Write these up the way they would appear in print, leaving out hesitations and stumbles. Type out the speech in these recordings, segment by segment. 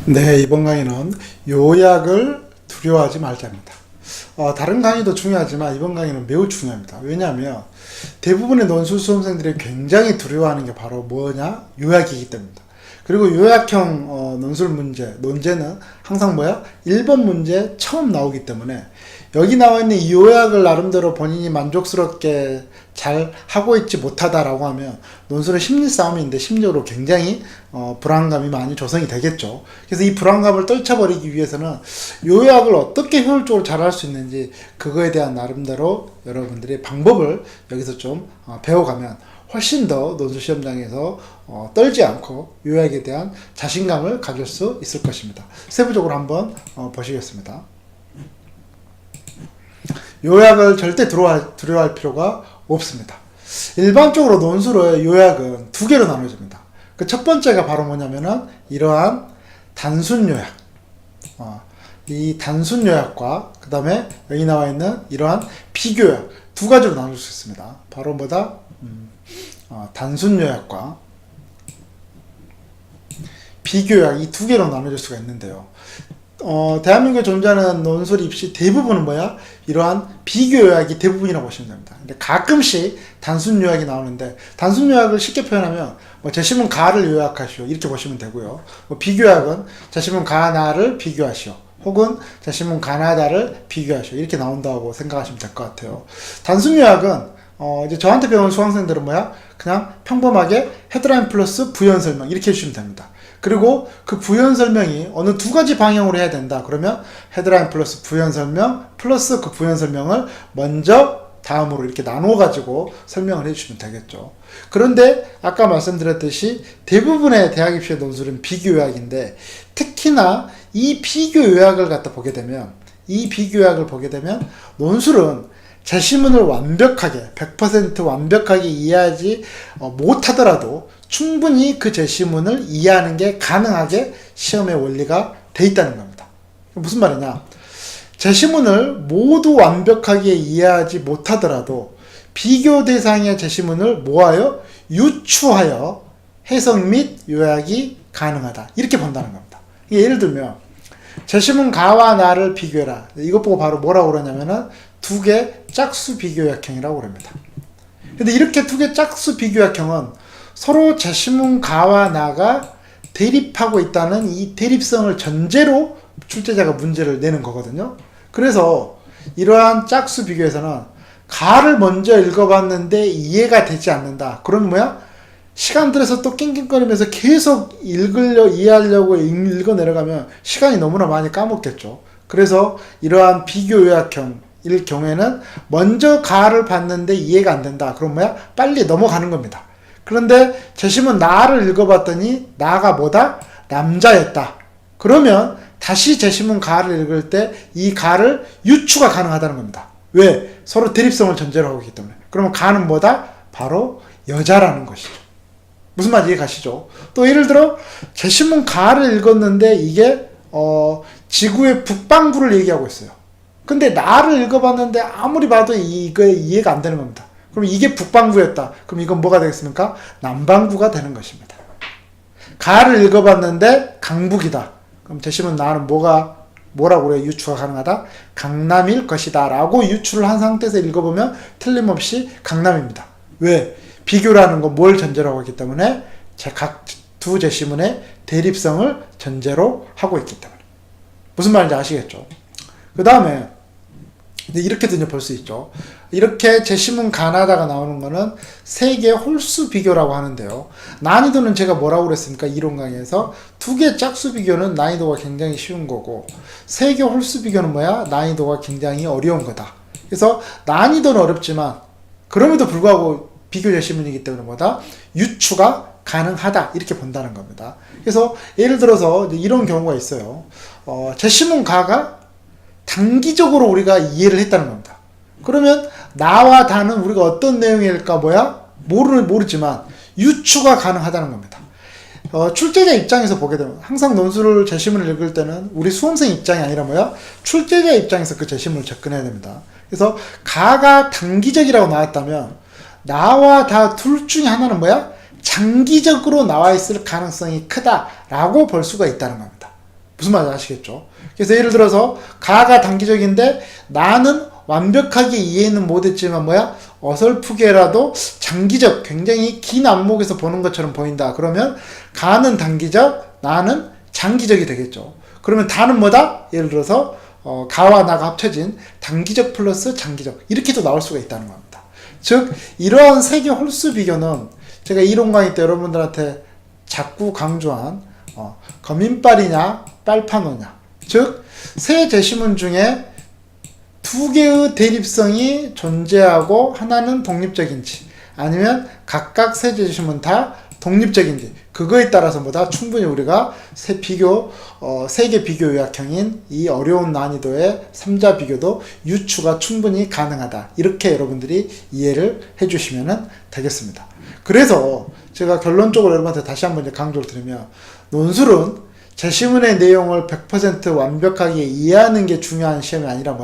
네, 이번 강의는 요약을 두려워하지 말자입니다. 다른 강의도 중요하지만 이번 강의는 매우 중요합니다. 왜냐하면 대부분의 논술 수험생들이 굉장히 두려워하는 게 바로 뭐냐? 요약이기 때문입니다. 그리고 요약형 논술 문제, 논제는 항상 뭐야? 1번 문제 처음 나오기 때문에 여기 나와 있는 이 요약을 나름대로 본인이 만족스럽게 잘 하고 있지 못하다라고 하면 논술의 심리 싸움인데 심리적으로 굉장히 불안감이 많이 조성이 되겠죠. 그래서 이 불안감을 떨쳐버리기 위해서는 요약을 어떻게 효율적으로 잘 할 수 있는지 그거에 대한 나름대로 여러분들이 방법을 여기서 좀 배워가면 훨씬 더 논술 시험장에서 떨지 않고 요약에 대한 자신감을 가질 수 있을 것입니다. 세부적으로 한번 보시겠습니다. 요약을 절대 두려워할 필요가 없습니다. 일반적으로 논술의 요약은 두 개로 나눠집니다. 그 첫 번째가 바로 뭐냐면은 이러한 단순 요약. 이 단순 요약과 그 다음에 여기 나와 있는 이러한 비교 요약 두 가지로 나눌 수 있습니다. 바로 뭐다? 단순 요약과 비교 요약 이 두 개로 나눠질 수가 있는데요. 대한민국에 존재하는 논술 입시 대부분은 뭐야? 이러한 비교 요약이 대부분이라고 보시면 됩니다. 근데 가끔씩 단순 요약이 나오는데 단순 요약을 쉽게 표현하면 제시문 가를 요약하시오 이렇게 보시면 되고요. 비교 요약은 제시문 가나를 비교하시오 혹은 제시문 가나다를 비교하시오 이렇게 나온다고 생각하시면 될 것 같아요. 단순 요약은 이제 저한테 배운 수강생들은 뭐야? 그냥 평범하게 헤드라인 플러스 부연 설명 이렇게 해주시면 됩니다. 그리고 그 부연 설명이 어느 두 가지 방향으로 해야 된다. 그러면 헤드라인 플러스 부연 설명 플러스 그 부연 설명을 먼저 다음으로 이렇게 나누어 가지고 설명을 해주시면 되겠죠. 그런데 아까 말씀드렸듯이 대부분의 대학 입시의 논술은 비교 요약인데 특히나 이 비교 요약을 갖다 보게 되면 논술은 제시문을 완벽하게 100% 완벽하게 이해하지 못하더라도 충분히 그 제시문을 이해하는 게 가능하게 시험의 원리가 돼 있다는 겁니다. 무슨 말이냐? 제시문을 모두 완벽하게 이해하지 못하더라도 비교 대상의 제시문을 모아요 유추하여 해석 및 요약이 가능하다. 이렇게 본다는 겁니다. 예를 들면 제시문 가와 나를 비교해라. 이것 보고 바로 뭐라고 그러냐면은 두 개 짝수 비교약형이라고 그럽니다. 근데 이렇게 두 개 짝수 비교약형은 서로 제시문 가와 나가 대립하고 있다는 이 대립성을 전제로 출제자가 문제를 내는 거거든요. 그래서 이러한 짝수 비교에서는 가를 먼저 읽어봤는데 이해가 되지 않는다. 그러면 뭐야? 시간 들여서 또 낑낑거리면서 계속 이해하려고 읽어 내려가면 시간이 너무나 많이 까먹겠죠. 그래서 이러한 비교 요약형 일 경우에는 먼저 가를 봤는데 이해가 안 된다. 그럼 뭐야? 빨리 넘어가는 겁니다. 그런데 제시문 나를 읽어봤더니 나가 뭐다? 남자였다. 그러면 다시 제시문 가를 읽을 때 이 가를 유추가 가능하다는 겁니다. 왜? 서로 대립성을 전제로 하고 있기 때문에. 그러면 가는 뭐다? 바로 여자라는 것이죠. 무슨 말인지 이해 가시죠? 또 예를 들어 제시문 가를 읽었는데 이게 지구의 북반구를 얘기하고 있어요. 근데 나를 읽어봤는데 아무리 봐도 이게 이해가 안 되는 겁니다. 그럼 이게 북반구였다. 그럼 이건 뭐가 되겠습니까? 남반구가 되는 것입니다. 가를 읽어봤는데 강북이다. 그럼 제시문 나는 뭐라고 그래요? 유추가 가능하다? 강남일 것이다. 라고 유추를 한 상태에서 읽어보면 틀림없이 강남입니다. 왜? 비교라는 건 뭘 전제로 하고 있기 때문에 각 두 제시문의 대립성을 전제로 하고 있기 때문에. 무슨 말인지 아시겠죠? 그 다음에 이렇게도 볼 수 있죠. 이렇게 제시문 가나다가 나오는 거는 세개 홀수 비교라고 하는데요. 난이도는 제가 뭐라고 그랬습니까? 이론 강의에서 두 개 짝수 비교는 난이도가 굉장히 쉬운 거고 세 개 홀수 비교는 뭐야? 난이도가 굉장히 어려운 거다. 그래서 난이도는 어렵지만 그럼에도 불구하고 비교 제시문이기 때문에 뭐다? 유추가 가능하다. 이렇게 본다는 겁니다. 그래서 예를 들어서 이런 경우가 있어요. 제시문 가가 단기적으로 우리가 이해를 했다는 겁니다. 그러면 나와 다는 우리가 어떤 내용일까 모르지만 유추가 가능하다는 겁니다. 출제자 입장에서 보게 되면 항상 논술을 제시문을 읽을 때는 우리 수험생 입장이 아니라 출제자 입장에서 그 제시문을 접근해야 됩니다. 그래서 가가 단기적이라고 나왔다면 나와 다 둘 중에 하나는 장기적으로 나와 있을 가능성이 크다라고 볼 수가 있다는 겁니다. 무슨 말인지 아시겠죠? 그래서 예를 들어서 가가 단기적인데 나는 완벽하게 이해는 못했지만 어설프게라도 장기적, 굉장히 긴 안목에서 보는 것처럼 보인다. 그러면 가는 단기적, 나는 장기적이 되겠죠. 그러면 다는 뭐다? 예를 들어서 가와 나가 합쳐진 단기적 플러스 장기적, 이렇게도 나올 수가 있다는 겁니다. 즉 이러한 세계 홀수 비교는 제가 이론 강의 때 여러분들한테 자꾸 강조한 거민빨이냐 빨판오냐, 즉 세 제시문 중에 두 개의 대립성이 존재하고 하나는 독립적인지, 아니면 각각 세 제시문 다 독립적인지, 그거에 따라서 충분히 우리가 세계 비교 요약형인 이 어려운 난이도의 3자 비교도 유추가 충분히 가능하다. 이렇게 여러분들이 이해를 해주시면 되겠습니다. 그래서 제가 결론적으로 여러분한테 다시 한번 강조를 드리면, 논술은 제시문의 내용을 100% 완벽하게 이해하는 게 중요한 시험이 아니라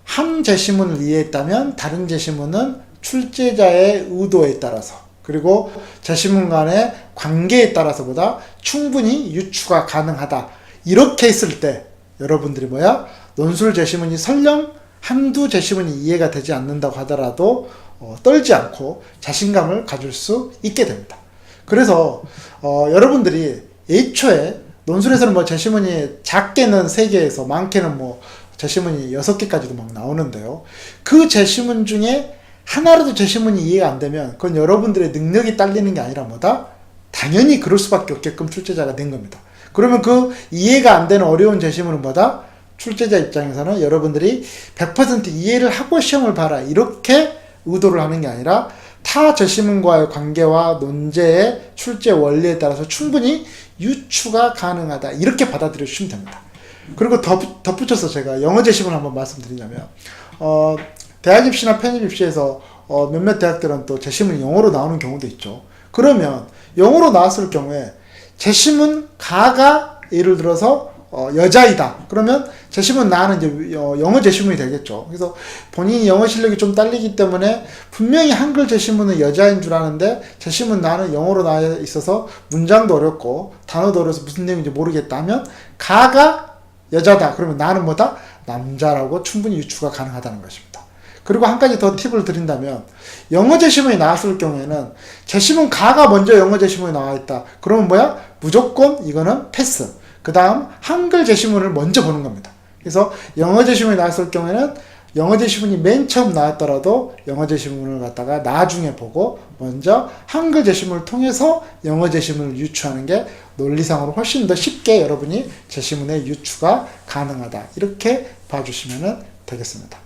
한 제시문을 이해했다면 다른 제시문은 출제자의 의도에 따라서, 그리고 제시문 간의 관계에 따라서보다 충분히 유추가 가능하다. 이렇게 했을 때 여러분들이 논술 제시문이 설령 한두 제시문이 이해가 되지 않는다고 하더라도 떨지 않고 자신감을 가질 수 있게 됩니다. 그래서 여러분들이 애초에 논술에서는 제시문이 작게는 3개에서 많게는 제시문이 6개까지도 나오는데요. 그 제시문 중에 하나라도 제시문이 이해가 안 되면 그건 여러분들의 능력이 딸리는 게 아니라 당연히 그럴 수밖에 없게끔 출제자가 된 겁니다. 그러면 그 이해가 안 되는 어려운 제시문은 출제자 입장에서는 여러분들이 100% 이해를 하고 시험을 봐라, 이렇게 의도를 하는 게 아니라 타 제시문과의 관계와 논제의 출제 원리에 따라서 충분히 유추가 가능하다, 이렇게 받아들여 주시면 됩니다. 그리고 덧붙여서 제가 영어 제시문을 한번 말씀드리자면, 대학 입시나 편입 입시에서 몇몇 대학들은 또 제시문이 영어로 나오는 경우도 있죠. 그러면 영어로 나왔을 경우에 제시문 가가 예를 들어서 여자이다. 그러면 제시문 나는 이제 영어 제시문이 되겠죠. 그래서 본인이 영어 실력이 좀 딸리기 때문에 분명히 한글 제시문은 여자인 줄 아는데 제시문 나는 영어로 나와 있어서 문장도 어렵고 단어도 어려워서 무슨 내용인지 모르겠다 하면 가가 여자다. 그러면 나는 남자라고 충분히 유추가 가능하다는 것입니다. 그리고 한 가지 더 팁을 드린다면, 영어 제시문이 나왔을 경우에는 제시문 가가 먼저 영어 제시문이 나와 있다. 그러면 무조건 이거는 패스. 그 다음 한글 제시문을 먼저 보는 겁니다. 그래서 영어 제시문이 나왔을 경우에는 영어 제시문이 맨 처음 나왔더라도 영어 제시문을 갖다가 나중에 보고 먼저 한글 제시문을 통해서 영어 제시문을 유추하는 게 논리상으로 훨씬 더 쉽게 여러분이 제시문의 유추가 가능하다. 이렇게 봐주시면 되겠습니다.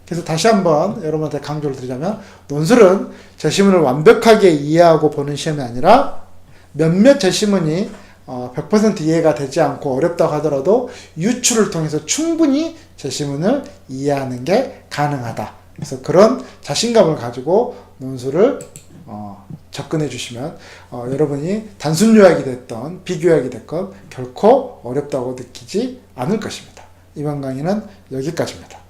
그래서 다시 한번 여러분한테 강조를 드리자면, 논술은 제시문을 완벽하게 이해하고 보는 시험이 아니라 몇몇 제시문이 100% 이해가 되지 않고 어렵다고 하더라도 유추를 통해서 충분히 제시문을 이해하는 게 가능하다. 그래서 그런 자신감을 가지고 논술을 접근해 주시면 여러분이 단순 요약이 됐던 비교 요약이 됐건 결코 어렵다고 느끼지 않을 것입니다. 이번 강의는 여기까지입니다.